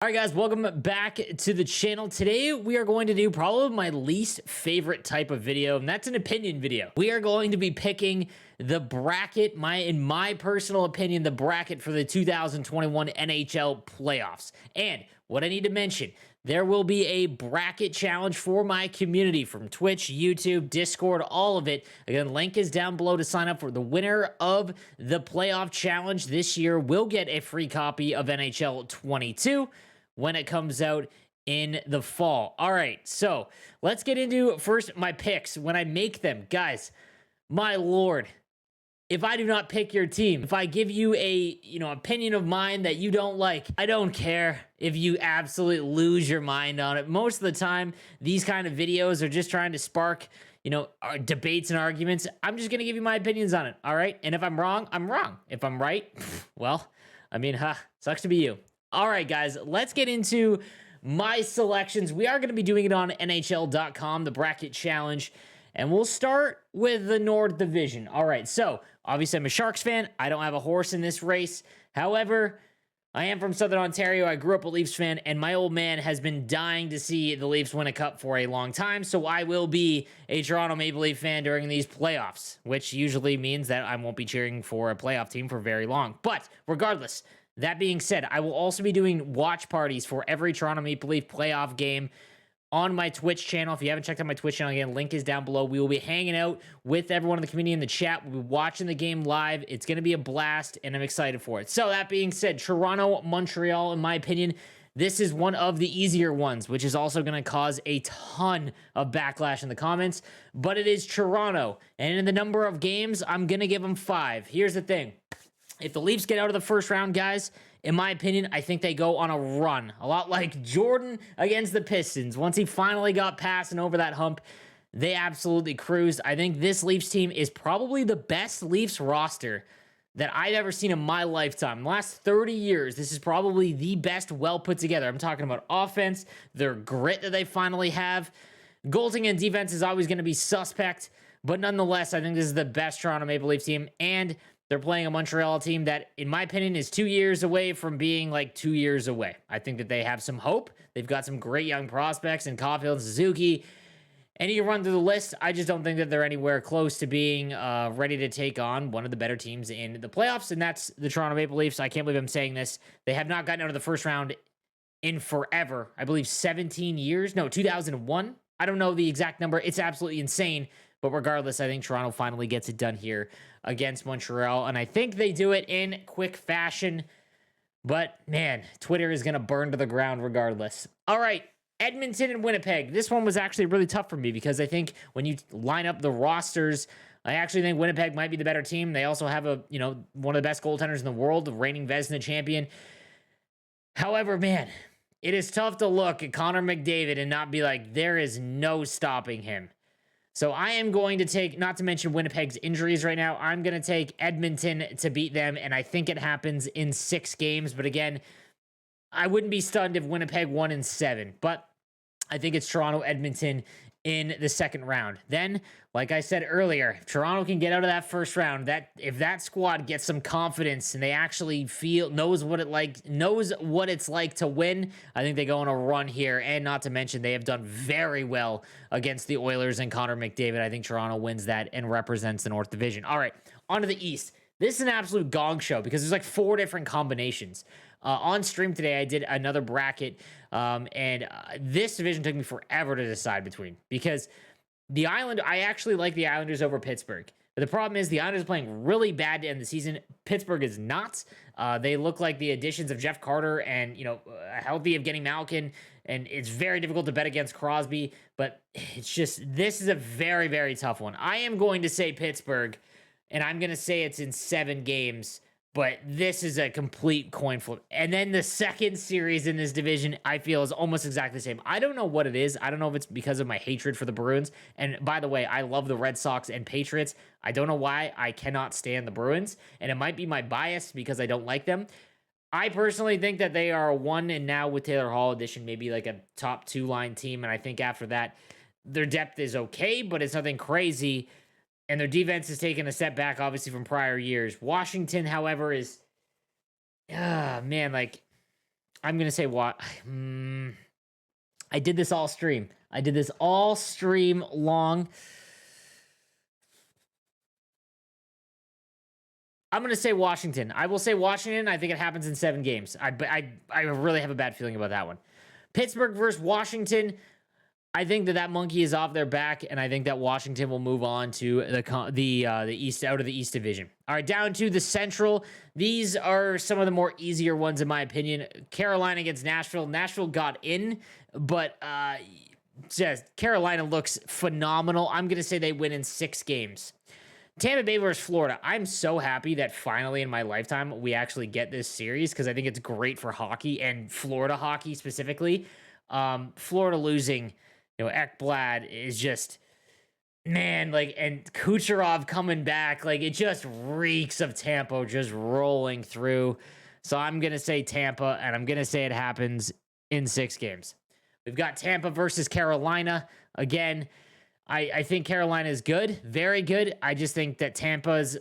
All right, guys, welcome back to the channel. Today, we are going to do probably my least favorite type of video, and that's an opinion video. We are going to be picking the bracket, in my personal opinion, the bracket for the 2021 NHL playoffs. And what I need to mention, there will be a bracket challenge for my community from Twitch, YouTube, Discord, all of it. Again, link is down below to sign up for the winner of the playoff challenge this year will get a free copy of NHL 22 when it comes out in the fall. All right, so let's get into first my picks when I make them. Guys, my lord, if I do not pick your team, if I give you a, opinion of mine that you don't like, I don't care if you absolutely lose your mind on it. Most of the time, these kind of videos are just trying to spark, debates and arguments. I'm just going to give you my opinions on it, all right? And if I'm wrong, I'm wrong. If I'm right, well, sucks to be you. All right, guys, let's get into my selections. We are going to be doing it on NHL.com, the bracket challenge, and we'll start with the North Division. All right, so obviously I'm a Sharks fan. I don't have a horse in this race. However, I am from Southern Ontario. I grew up a Leafs fan, and my old man has been dying to see the Leafs win a cup for a long time, so I will be a Toronto Maple Leaf fan during these playoffs, which usually means that I won't be cheering for a playoff team for very long. But regardless, that being said, I will also be doing watch parties for every Toronto Maple Leaf playoff game on my Twitch channel. If you haven't checked out my Twitch channel, again, link is down below. We will be hanging out with everyone in the community in the chat. We'll be watching the game live. It's going to be a blast, and I'm excited for it. So that being said, Toronto, Montreal, in my opinion, this is one of the easier ones, which is also going to cause a ton of backlash in the comments. But it is Toronto, and in the number of games, I'm going to give them 5. Here's the thing. If the Leafs get out of the first round, guys, in my opinion, I think they go on a run. A lot like Jordan against the Pistons. Once he finally got past and over that hump, they absolutely cruised. I think this Leafs team is probably the best Leafs roster that I've ever seen in my lifetime. In the last 30 years, this is probably the best well put together. I'm talking about offense, their grit that they finally have. Goaltending and defense is always going to be suspect, but nonetheless, I think this is the best Toronto Maple Leafs team, and they're playing a Montreal team that, in my opinion, is 2 years away from being like 2 years away. I think that they have some hope. They've got some great young prospects in Caulfield and Suzuki. And you run through the list, I just don't think that they're anywhere close to being ready to take on one of the better teams in the playoffs, and that's the Toronto Maple Leafs. I can't believe I'm saying this. They have not gotten out of the first round in forever. I believe 17 years. No, 2001. I don't know the exact number. It's absolutely insane. But regardless, I think Toronto finally gets it done here against Montreal. And I think they do it in quick fashion. But, man, Twitter is going to burn to the ground regardless. All right, Edmonton and Winnipeg. This one was actually really tough for me because I think when you line up the rosters, I actually think Winnipeg might be the better team. They also have one of the best goaltenders in the world, the reigning Vezina champion. However, man, it is tough to look at Connor McDavid and not be like, there is no stopping him. So I am going to take, not to mention Winnipeg's injuries right now, I'm going to take Edmonton to beat them, and I think it happens in 6 games. But again, I wouldn't be stunned if Winnipeg won in 7. But I think it's Toronto-Edmonton in the second round. Then, like I said earlier, if Toronto can get out of that first round, if that squad gets some confidence and they actually knows what it's like to win, I think they go on a run here. And not to mention, they have done very well against the Oilers and Connor McDavid. I think Toronto wins that and represents the North Division. All right, on to the East. This is an absolute gong show because there's like 4 different combinations. On stream today, I did another bracket, and this division took me forever to decide between because I actually like the Islanders over Pittsburgh. But the problem is the Islanders are playing really bad to end the season. Pittsburgh is not. They look like the additions of Jeff Carter and, a healthy Evgeny Malkin, and it's very difficult to bet against Crosby, but it's just, this is a very, very tough one. I am going to say Pittsburgh, and I'm going to say it's in 7 games. But this is a complete coin flip. And then the second series in this division, I feel, is almost exactly the same. I don't know what it is. I don't know if it's because of my hatred for the Bruins. And by the way, I love the Red Sox and Patriots. I don't know why I cannot stand the Bruins. And it might be my bias because I don't like them. I personally think that they are a 1, and now with Taylor Hall addition, maybe like a top 2-line team. And I think after that, their depth is okay, but it's nothing crazy. And their defense has taken a step back, obviously, from prior years. Washington, however, is... man, like... I'm going to say what? I did this all stream. I did this all stream long. I'm going to say Washington. I will say Washington. I think it happens in 7 games. I really have a bad feeling about that one. Pittsburgh versus Washington. I think that monkey is off their back, and I think that Washington will move on to the East, out of the East Division. All right, down to the Central. These are some of the more easier ones in my opinion. Carolina against Nashville. Nashville got in, but just Carolina looks phenomenal. I'm gonna say they win in 6 games. Tampa Bay versus Florida. I'm so happy that finally in my lifetime we actually get this series because I think it's great for hockey and Florida hockey specifically. Florida losing, Ekblad is just, man, like, and Kucherov coming back, like, it just reeks of Tampa just rolling through. So I'm going to say Tampa, and I'm going to say it happens in 6 games. We've got Tampa versus Carolina. Again, I think Carolina is good, very good. I just think that Tampa's,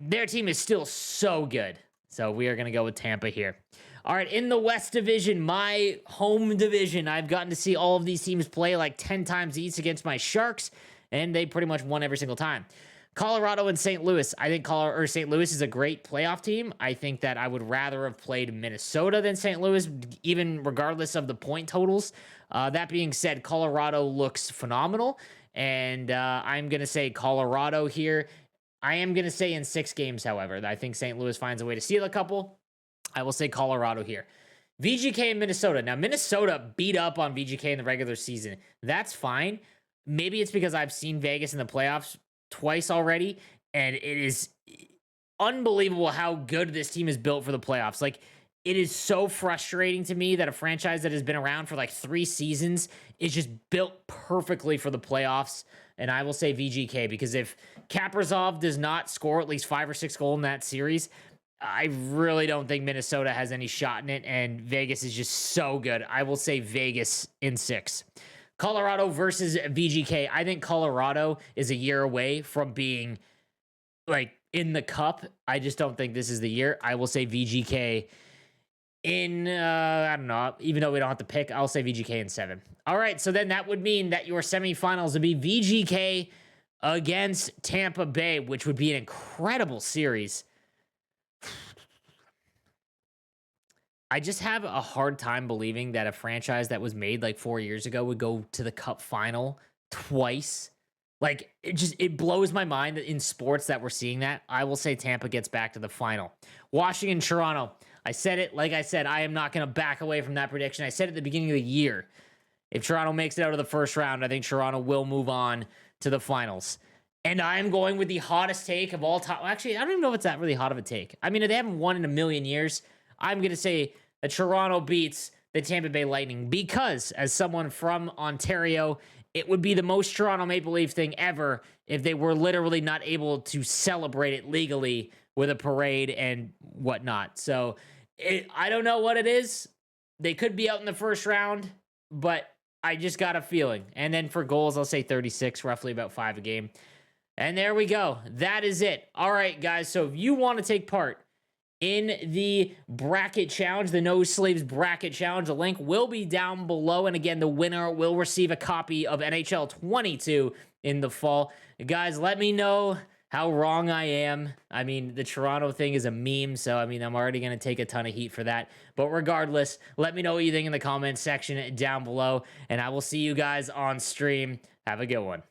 their team is still so good. So we are going to go with Tampa here. All right, in the West Division, my home division, I've gotten to see all of these teams play like 10 times each against my Sharks, and they pretty much won every single time. Colorado and St. Louis. I think St. Louis is a great playoff team. I think that I would rather have played Minnesota than St. Louis, even regardless of the point totals. That being said, Colorado looks phenomenal, and I'm going to say Colorado here. I am going to say in 6 games, however. I think St. Louis finds a way to steal a couple. I will say Colorado here. VGK and Minnesota. Now, Minnesota beat up on VGK in the regular season. That's fine. Maybe it's because I've seen Vegas in the playoffs twice already, and it is unbelievable how good this team is built for the playoffs. Like, it is so frustrating to me that a franchise that has been around for like 3 seasons is just built perfectly for the playoffs. And I will say VGK, because if Kaprizov does not score at least 5 or 6 goals in that series, I really don't think Minnesota has any shot in it, and Vegas is just so good. I will say Vegas in 6. Colorado versus VGK. I think Colorado is a year away from being like in the cup. I just don't think this is the year. I will say VGK in, I don't know, even though we don't have to pick, I'll say VGK in 7. All right, so then that would mean that your semifinals would be VGK against Tampa Bay, which would be an incredible series. I just have a hard time believing that a franchise that was made like 4 years ago would go to the cup final twice. Like, it blows my mind that in sports that we're seeing that. I will say Tampa gets back to the final. Washington, Toronto. I said it, like I said, I am not going to back away from that prediction. I said at the beginning of the year, if Toronto makes it out of the first round, I think Toronto will move on to the finals. And I'm going with the hottest take of all time. Actually, I don't even know if it's that really hot of a take. I mean, they haven't won in a million years. I'm going to say that Toronto beats the Tampa Bay Lightning because, as someone from Ontario, it would be the most Toronto Maple Leaf thing ever if they were literally not able to celebrate it legally with a parade and whatnot. So I don't know what it is. They could be out in the first round, but I just got a feeling. And then for goals, I'll say 36, roughly about 5 a game. And there we go. That is it. All right, guys. So if you want to take part in the bracket challenge, the No Sleeves bracket challenge, the link will be down below. And again, the winner will receive a copy of NHL 22 in the fall. Guys, let me know how wrong I am. I mean, the Toronto thing is a meme, so I mean, I'm already going to take a ton of heat for that. But regardless, let me know what you think in the comments section down below, and I will see you guys on stream. Have a good one.